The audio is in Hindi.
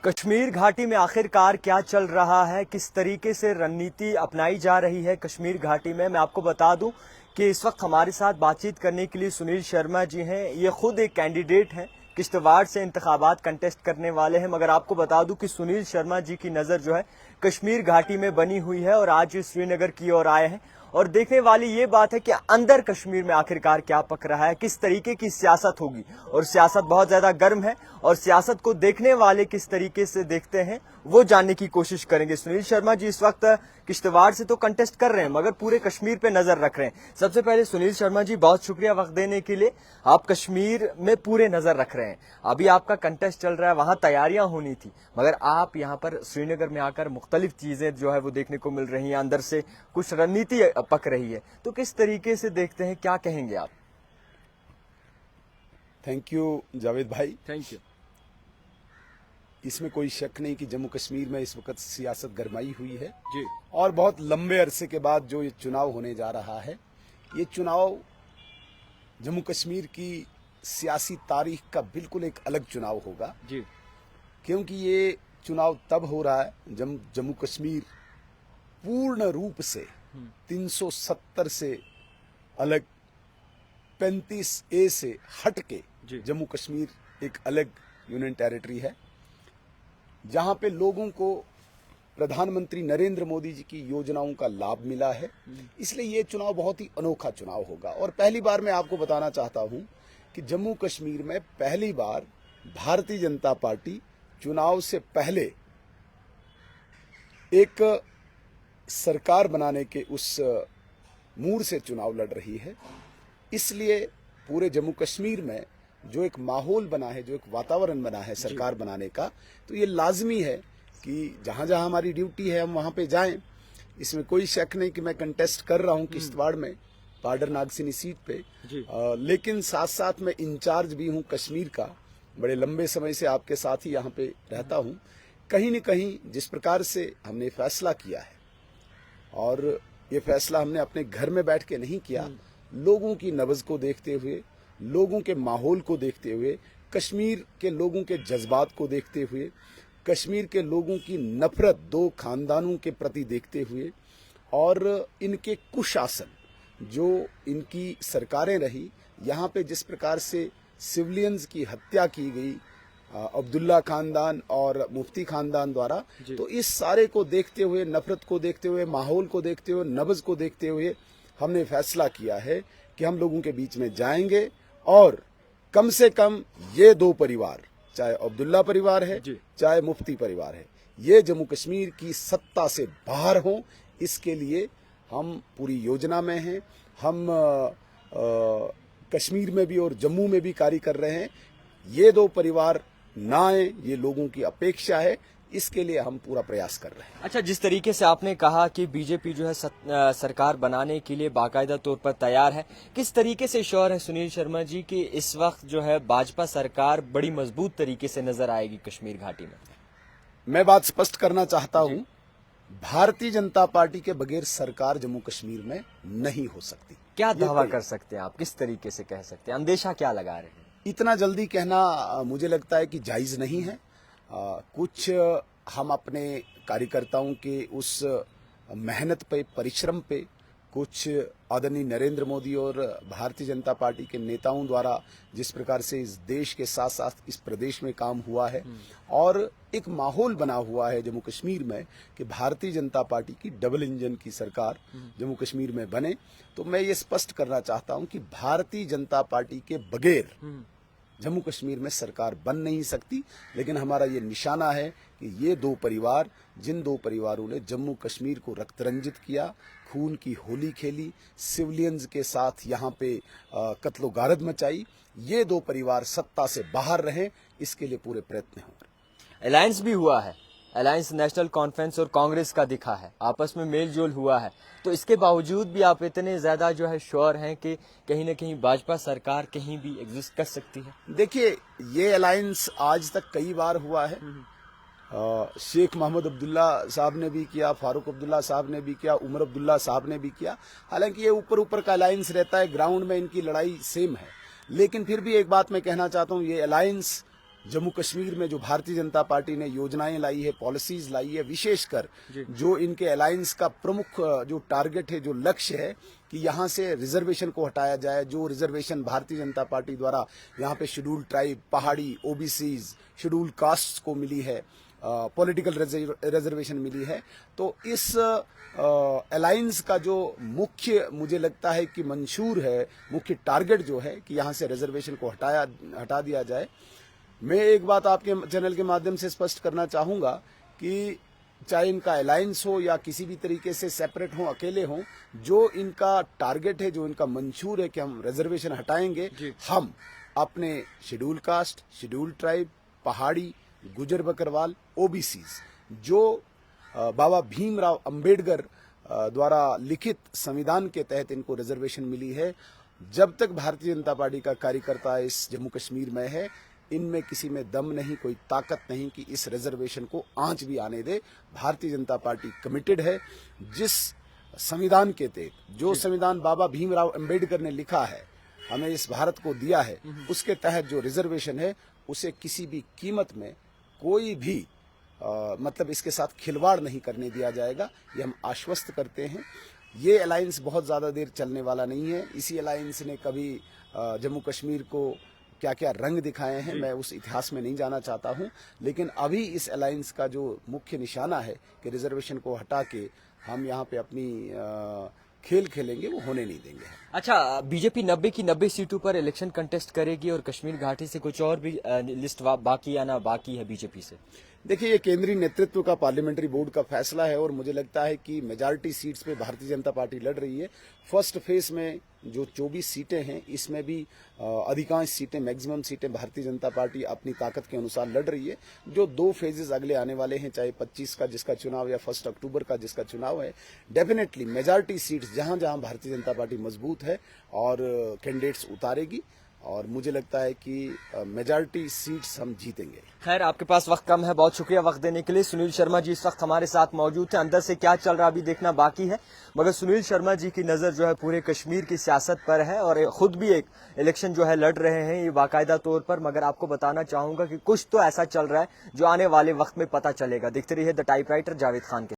कश्मीर घाटी में आखिरकार क्या चल रहा है, किस तरीके से रणनीति अपनाई जा रही है कश्मीर घाटी में। मैं आपको बता दूं कि इस वक्त हमारे साथ बातचीत करने के लिए सुनील शर्मा जी हैं। ये खुद एक कैंडिडेट हैं, किश्तवाड़ से इंतखाबात कंटेस्ट करने वाले हैं। मगर आपको बता दूं कि सुनील शर्मा जी की नज़र जो है कश्मीर घाटी में बनी हुई है और आज श्रीनगर की ओर आए हैं। और देखने वाली ये बात है कि अंदर कश्मीर में आखिरकार क्या पक रहा है, किस तरीके की सियासत होगी। और सियासत बहुत ज्यादा गर्म है और सियासत को देखने वाले किस तरीके से देखते हैं वो जानने की कोशिश करेंगे। सुनील शर्मा जी इस वक्त किश्तवाड़ से तो कंटेस्ट कर रहे हैं मगर पूरे कश्मीर पे नजर रख रहे हैं। सबसे पहले सुनील शर्मा जी, बहुत शुक्रिया वक्त देने के लिए। आप कश्मीर में पूरे नजर रख रहे हैं, अभी आपका कंटेस्ट चल रहा है, वहां तैयारियां होनी थी, मगर आप यहाँ पर श्रीनगर में आकर मुख्तलिफ चीजें जो है वो देखने को मिल रही हैं, अंदर से कुछ रणनीति पक रही है। तो किस तरीके से देखते हैं, क्या कहेंगे आप? थैंक यू जावेद भाई। Thank you. इसमें कोई शक नहीं कि जम्मू कश्मीर में इस वक्त सियासत गरमाई हुई है जी। और बहुत लंबे अरसे के बाद जो ये चुनाव होने जा रहा है, ये चुनाव जम्मू कश्मीर की सियासी तारीख का बिल्कुल एक अलग चुनाव होगा जी। क्योंकि ये चुनाव तब हो रहा है जब जम्मू कश्मीर पूर्ण रूप से 370 से अलग 35A से हट के जम्मू कश्मीर एक अलग यूनियन टेरिटरी है, जहां पे लोगों को प्रधानमंत्री नरेंद्र मोदी जी की योजनाओं का लाभ मिला है। इसलिए ये चुनाव बहुत ही अनोखा चुनाव होगा। और पहली बार मैं आपको बताना चाहता हूं कि जम्मू कश्मीर में पहली बार भारतीय जनता पार्टी चुनाव से पहले एक सरकार बनाने के उस मूड से चुनाव लड़ रही है। इसलिए पूरे जम्मू कश्मीर में जो एक माहौल बना है, जो एक वातावरण बना है सरकार बनाने का, तो ये लाजमी है कि जहां जहां हमारी ड्यूटी है हम वहां पे जाएं। इसमें कोई शक नहीं कि मैं कंटेस्ट कर रहा हूं किश्तवाड़ में पाडर नागसिनी सीट पे, लेकिन साथ साथ मैं इंचार्ज भी हूं कश्मीर का। बड़े लंबे समय से आपके साथ ही यहाँ पे रहता हूं। कहीं न कहीं जिस प्रकार से हमने फैसला किया है, और ये फैसला हमने अपने घर में बैठ के नहीं किया, लोगों की नब्ज को देखते हुए, लोगों के माहौल को देखते हुए, कश्मीर के लोगों के जज्बात को देखते हुए, कश्मीर के लोगों की नफरत दो खानदानों के प्रति देखते हुए, और इनके कुशासन जो इनकी सरकारें रही, यहाँ पे जिस प्रकार से सिविलियंस की हत्या की गई अब्दुल्ला खानदान और मुफ्ती खानदान द्वारा, तो इस सारे को देखते हुए, नफरत को देखते हुए, माहौल को देखते हुए, नब्ज को देखते हुए हमने फैसला किया है कि हम लोगों के बीच में जाएंगे और कम से कम ये दो परिवार, चाहे अब्दुल्ला परिवार है चाहे मुफ्ती परिवार है, ये जम्मू कश्मीर की सत्ता से बाहर हों। इसके लिए हम पूरी योजना में हैं। हम कश्मीर में भी और जम्मू में भी कार्य कर रहे हैं। ये दो परिवार ना आए, ये लोगों की अपेक्षा है, इसके लिए हम पूरा प्रयास कर रहे हैं। अच्छा, जिस तरीके से आपने कहा कि बीजेपी जो है सरकार बनाने के लिए बाकायदा तौर पर तैयार है, किस तरीके से श्योर है सुनील शर्मा जी कि इस वक्त जो है भाजपा सरकार बड़ी मजबूत तरीके से नजर आएगी कश्मीर घाटी में? मैं बात स्पष्ट करना चाहता हूं, भारतीय जनता पार्टी के बगैर सरकार जम्मू कश्मीर में नहीं हो सकती। क्या दावा कर सकते हैं आप, किस तरीके से कह सकते हैं, अंदेशा क्या लगा रहे हैं? इतना जल्दी कहना मुझे लगता है कि जायज नहीं है। कुछ हम अपने कार्यकर्ताओं के उस मेहनत पे, परिश्रम पे, कुछ आदरणीय नरेंद्र मोदी और भारतीय जनता पार्टी के नेताओं द्वारा जिस प्रकार से इस देश के साथ साथ इस प्रदेश में काम हुआ है, और एक माहौल बना हुआ है जम्मू कश्मीर में कि भारतीय जनता पार्टी की डबल इंजन की सरकार जम्मू कश्मीर में बने, तो मैं ये स्पष्ट करना चाहता हूं कि भारतीय जनता पार्टी के बगैर जम्मू कश्मीर में सरकार बन नहीं सकती। लेकिन हमारा ये निशाना है कि ये दो परिवार, जिन दो परिवारों ने जम्मू कश्मीर को रक्त रंजित किया, खून की होली खेली, सिविलियंस के साथ यहाँ पे कत्लो गारद मचाई, ये दो परिवार सत्ता से बाहर रहें, इसके लिए पूरे प्रयत्न हो रहे। अलायंस भी हुआ है, अलायंस नेशनल कॉन्फ्रेंस और कांग्रेस का दिखा है, आपस में मेल जोल हुआ है, तो इसके बावजूद भी आप इतने ज्यादा जो है श्योर हैं कि कहीं न कहीं भाजपा सरकार कहीं भी एग्जिस्ट कर सकती है? देखिए, ये अलायंस आज तक कई बार हुआ है। शेख मोहम्मद अब्दुल्ला साहब ने भी किया, फारूक अब्दुल्ला साहब ने भी किया, उमर अब्दुल्ला साहब ने भी किया। हालांकि ये ऊपर ऊपर का अलायंस रहता है, ग्राउंड में इनकी लड़ाई सेम है। लेकिन फिर भी एक बात मैं कहना चाहता हूँ, ये अलायंस जम्मू कश्मीर में जो भारतीय जनता पार्टी ने योजनाएं लाई है, पॉलिसीज लाई है, विशेषकर जो इनके अलायंस का प्रमुख जो टारगेट है, जो लक्ष्य है कि यहाँ से रिजर्वेशन को हटाया जाए। जो रिजर्वेशन भारतीय जनता पार्टी द्वारा यहाँ पे शेड्यूल्ड ट्राइब, पहाड़ी, ओबीसीज, शेड्यूल्ड कास्ट को मिली है, पॉलिटिकल रिजर्वेशन मिली है, तो इस अलायंस का जो मुख्य मुझे लगता है कि मंशूर है, मुख्य टारगेट जो है कि यहाँ से रिजर्वेशन को हटा दिया जाए। मैं एक बात आपके चैनल के माध्यम से स्पष्ट करना चाहूंगा कि चाहे इनका अलायंस हो या किसी भी तरीके से सेपरेट हो, अकेले हो, जो इनका टारगेट है, जो इनका मंशूर है कि हम रिजर्वेशन हटाएंगे, हम अपने शेड्यूल कास्ट, शेड्यूल ट्राइब, पहाड़ी, गुजर बकरवाल, ओबीसीज, जो बाबा भीमराव अंबेडकर द्वारा लिखित संविधान के तहत इनको रिजर्वेशन मिली है, जब तक भारतीय जनता पार्टी का कार्यकर्ता इस जम्मू कश्मीर में है, इनमें किसी में दम नहीं, कोई ताकत नहीं कि इस रिजर्वेशन को आंच भी आने दे। भारतीय जनता पार्टी कमिटेड है। जिस संविधान के तहत, जो संविधान बाबा भीमराव अंबेडकर ने लिखा है, हमें इस भारत को दिया है, उसके तहत जो रिजर्वेशन है, उसे किसी भी कीमत में कोई भी मतलब इसके साथ खिलवाड़ नहीं करने दिया जाएगा, ये हम आश्वस्त करते हैं। ये अलायंस बहुत ज़्यादा देर चलने वाला नहीं है। इसी अलायंस ने कभी जम्मू कश्मीर को क्या क्या रंग दिखाए हैं, मैं उस इतिहास में नहीं जाना चाहता हूं, लेकिन अभी इस अलायंस का जो मुख्य निशाना है कि रिजर्वेशन को हटा के हम यहाँ पे अपनी खेल खेलेंगे, वो होने नहीं देंगे। अच्छा, बीजेपी 90 की 90 सीटों पर इलेक्शन कंटेस्ट करेगी और कश्मीर घाटी से कुछ और भी लिस्ट बाकी आना बाकी है बीजेपी से? देखिए, ये केंद्रीय नेतृत्व का, पार्लियामेंट्री बोर्ड का फैसला है और मुझे लगता है कि मेजॉरिटी सीट्स पे भारतीय जनता पार्टी लड़ रही है। फर्स्ट फेज में जो 24 सीटें हैं, इसमें भी अधिकांश सीटें, मैक्सिमम सीटें भारतीय जनता पार्टी अपनी ताकत के अनुसार लड़ रही है। जो 2 फेजेस अगले आने वाले हैं, चाहे 25 का जिसका चुनाव या 1 अक्टूबर का जिसका चुनाव है, डेफिनेटली मेजॉरिटी सीट्स जहां जहां भारतीय जनता पार्टी मजबूत है और कैंडिडेट्स उतारेगी, और मुझे लगता है कि मेजॉरिटी सीट्स हम जीतेंगे। खैर, आपके पास वक्त कम है, बहुत शुक्रिया वक्त देने के लिए। सुनील शर्मा जी इस वक्त हमारे साथ मौजूद थे। अंदर से क्या चल रहा अभी देखना बाकी है, मगर सुनील शर्मा जी की नजर जो है पूरे कश्मीर की सियासत पर है और खुद भी एक इलेक्शन जो है लड़ रहे हैं ये बाकायदा तौर पर। मगर आपको बताना चाहूंगा कि कुछ तो ऐसा चल रहा है जो आने वाले वक्त में पता चलेगा। देखते रहिए द टाइपराइटर जावेद खान के